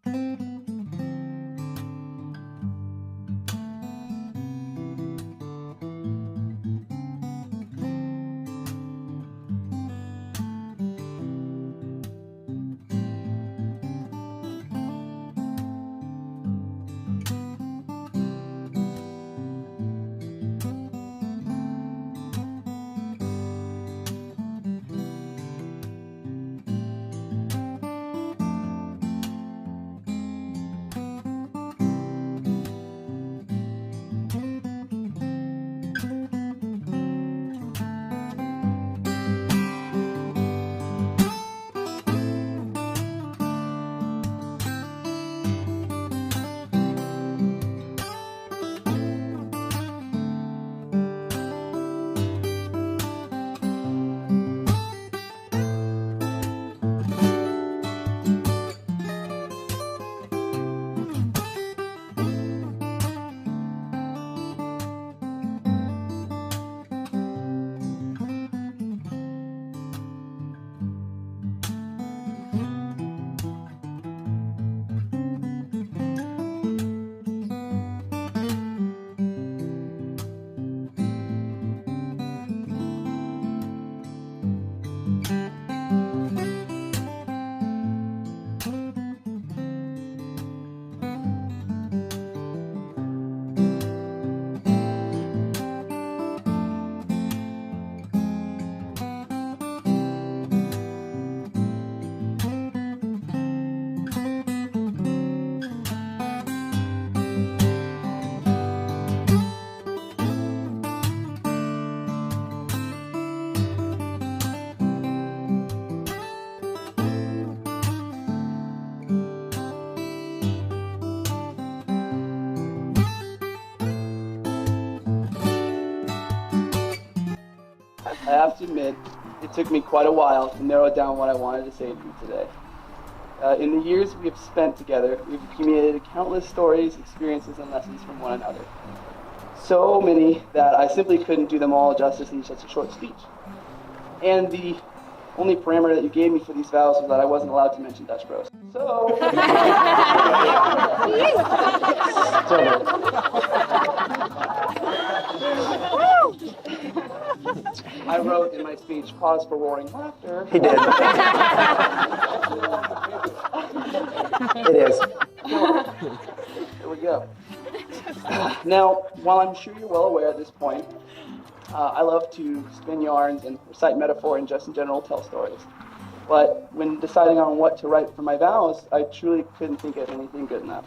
I have to admit, it took me quite a while to narrow down what I wanted to say to you today. In the years we have spent together, we've accumulated countless stories, experiences, and lessons from one another. So many that I simply couldn't do them all justice in such a short speech. And the only parameter that you gave me for these vows was that I wasn't allowed to mention Dutch Bros. So... I wrote in my speech, pause for roaring laughter. He did. It is. There we go. Now, while I'm sure you're well aware at this point, I love to spin yarns and recite metaphor and just in general tell stories. But when deciding on what to write for my vows, I truly couldn't think of anything good enough.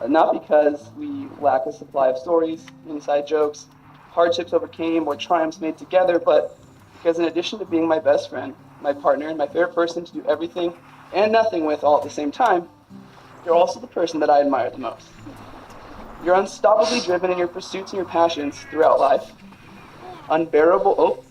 Not because we lack a supply of stories, inside jokes, hardships overcame, or triumphs made together, but because in addition to being my best friend, my partner, and my favorite person to do everything and nothing with all at the same time, you're also the person that I admire the most. You're unstoppably driven in your pursuits and your passions throughout life. Unmovable.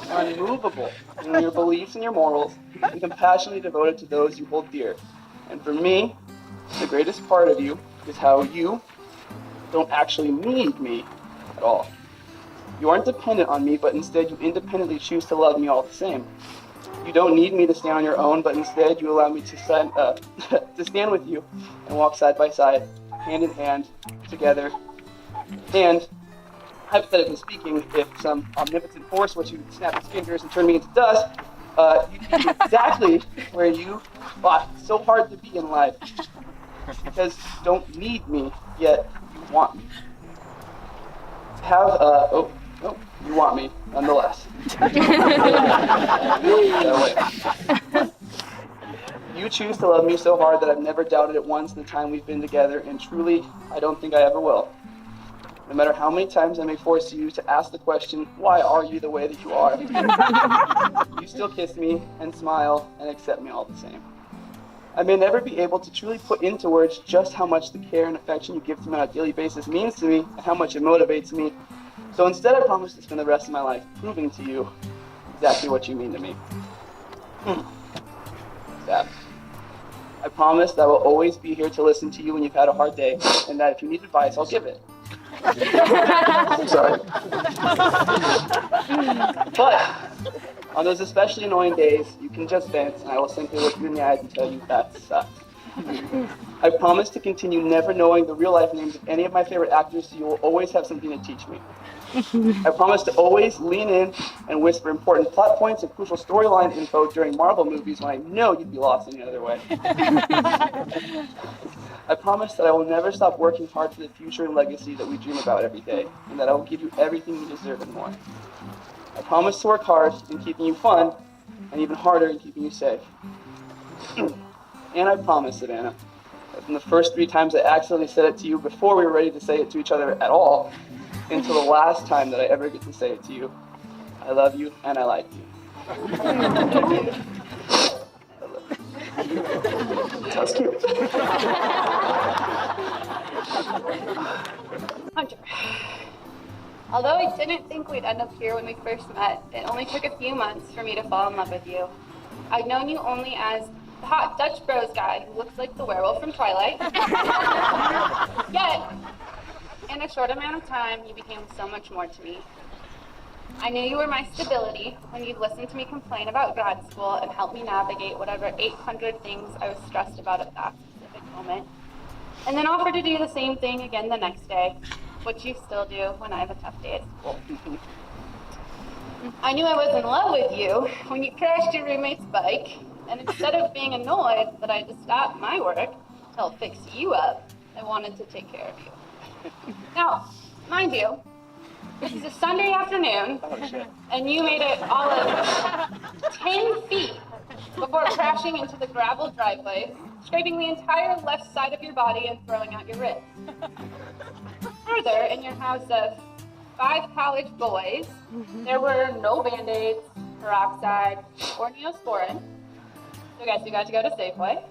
Unmovable in your beliefs and your morals, and compassionately devoted to those you hold dear. And for me, the greatest part of you is how you don't actually need me at all. You aren't dependent on me, but instead you independently choose to love me all the same. You don't need me to stand on your own, but instead you allow me to stand with you and walk side by side, hand in hand, together. And, hypothetically speaking, if some omnipotent force were to snap its fingers and turn me into dust, you'd be exactly where you fought so hard to be in life. Because you don't need me, yet you want me. You want me, nonetheless. You choose to love me so hard that I've never doubted it once in the time we've been together, and truly, I don't think I ever will. No matter how many times I may force you to ask the question, why are you the way that you are? You still kiss me and smile and accept me all the same. I may never be able to truly put into words just how much the care and affection you give to me on a daily basis means to me and how much it motivates me. So instead, I promise to spend the rest of my life proving to you exactly what you mean to me. Sad. I promise that I will always be here to listen to you when you've had a hard day, and that if you need advice, I'll give it. I'm sorry. But On those especially annoying days, you can just vent, and I will simply look you in the eyes and tell you that sucks. I promise to continue never knowing the real-life names of any of my favorite actors, so you will always have something to teach me. I promise to always lean in and whisper important plot points and crucial storyline info during Marvel movies when I know you'd be lost any other way. I promise that I will never stop working hard for the future and legacy that we dream about every day, and that I will give you everything you deserve and more. I promise to work hard in keeping you fun, and even harder in keeping you safe. And I promise, Savanna, that from the first 3 times I accidentally said it to you before we were ready to say it to each other at all, until the last time that I ever get to say it to you, I love you and I like you. That's cute. Hunter. Although I didn't think we'd end up here when we first met, it only took a few months for me to fall in love with you. I'd known you only as the hot Dutch bros guy who looks like the werewolf from Twilight. Yet, in a short amount of time, you became so much more to me. I knew you were my stability when you'd listen to me complain about grad school and help me navigate whatever 800 things I was stressed about at that specific moment. And then offer to do the same thing again the next day, which you still do when I have a tough day at school. I knew I was in love with you when you crashed your roommate's bike, and instead of being annoyed that I had to stop my work to help fix you up, I wanted to take care of you. Now, mind you, this is a Sunday afternoon, and you made it all of 10 feet before crashing into the gravel driveway, scraping the entire left side of your body and throwing out your ribs. Further, in your house of 5 college boys, there were no Band-Aids, peroxide, or Neosporin. So I guess you got to go to Safeway.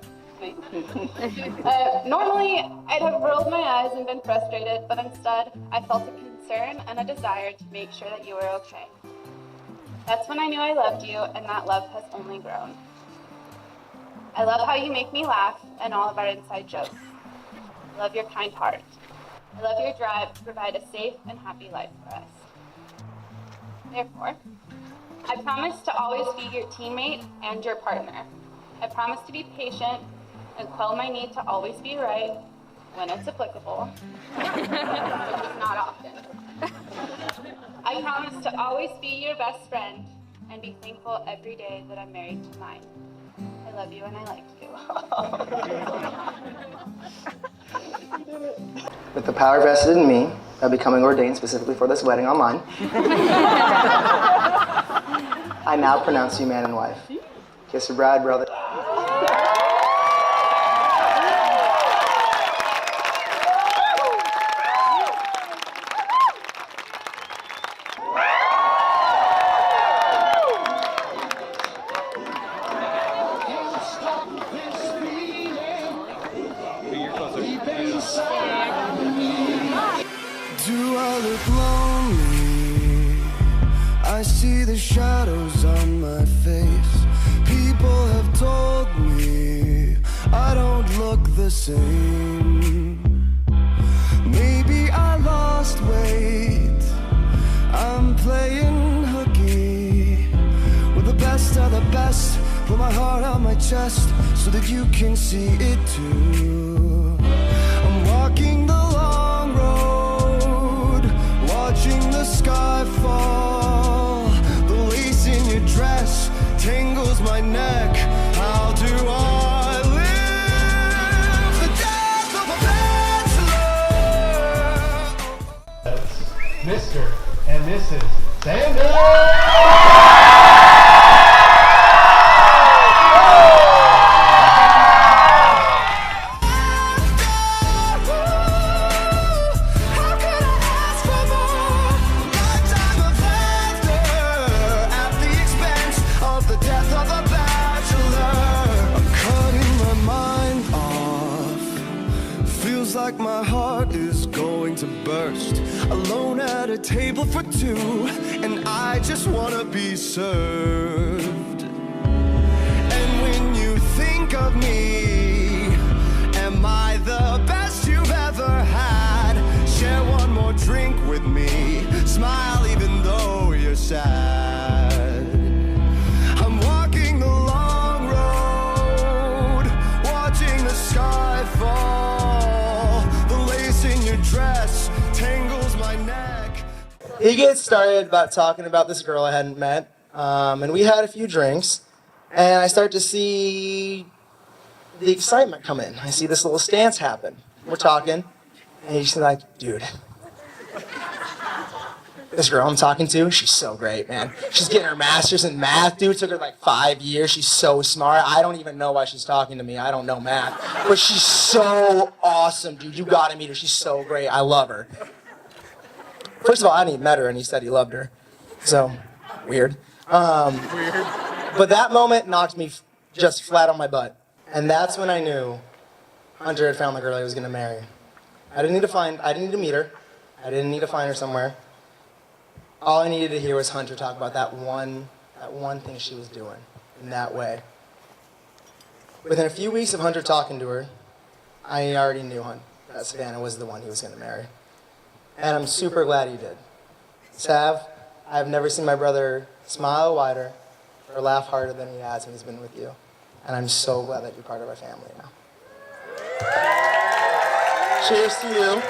Normally, I'd have rolled my eyes and been frustrated, but instead, I felt a concern and a desire to make sure that you were okay. That's when I knew I loved you, and that love has only grown. I love how you make me laugh and all of our inside jokes. I love your kind heart. I love your drive to provide a safe and happy life for us. Therefore, I promise to always be your teammate and your partner. I promise to be patient and quell my need to always be right when it's applicable, which is not often. I promise to always be your best friend and be thankful every day that I'm married to mine. I love you and I like you. With the power vested in me of becoming ordained specifically for this wedding on mine, I now pronounce you man and wife. Kiss your bride, brother. Do I look lonely? I see the shadows on my face. People have told me I don't look the same. Maybe I lost weight. I'm playing hooky with the best of the best. Put my heart on my chest so that you can see it too. I'm walking the long road, watching the sky fall. The lace in your dress tangles my neck. How do I live the death of a bachelor? Mr. and Mrs. Sanders! Like my heart is going to burst. Alone at a table for 2, and I just wanna be served. And when you think of me, am I the best you've ever had? Share one more drink with me. Smile even though you're sad. he gets started about talking about this girl I hadn't met, and we had a few drinks, and I start to see the excitement come in. I see this little stance happen. We're talking, and he's like, dude, this girl I'm talking to, she's so great, man. She's getting her master's in math, dude. It took her like 5 years. She's so smart. I don't even know why she's talking to me. I don't know math. But she's so awesome, dude. You gotta meet her. She's so great. I love her. First of all, I hadn't even met her, and he said he loved her. So, weird. But that moment knocked me just flat on my butt. And that's when I knew Hunter had found the girl he was gonna marry. I didn't need to meet her. I didn't need to find her somewhere. All I needed to hear was Hunter talk about that one thing she was doing in that way. Within a few weeks of Hunter talking to her, I already knew that Savanna was the one he was going to marry. And I'm super glad he did. Sav, I've never seen my brother smile wider or laugh harder than he has when he's been with you. And I'm so glad that you're part of our family now. Cheers to you.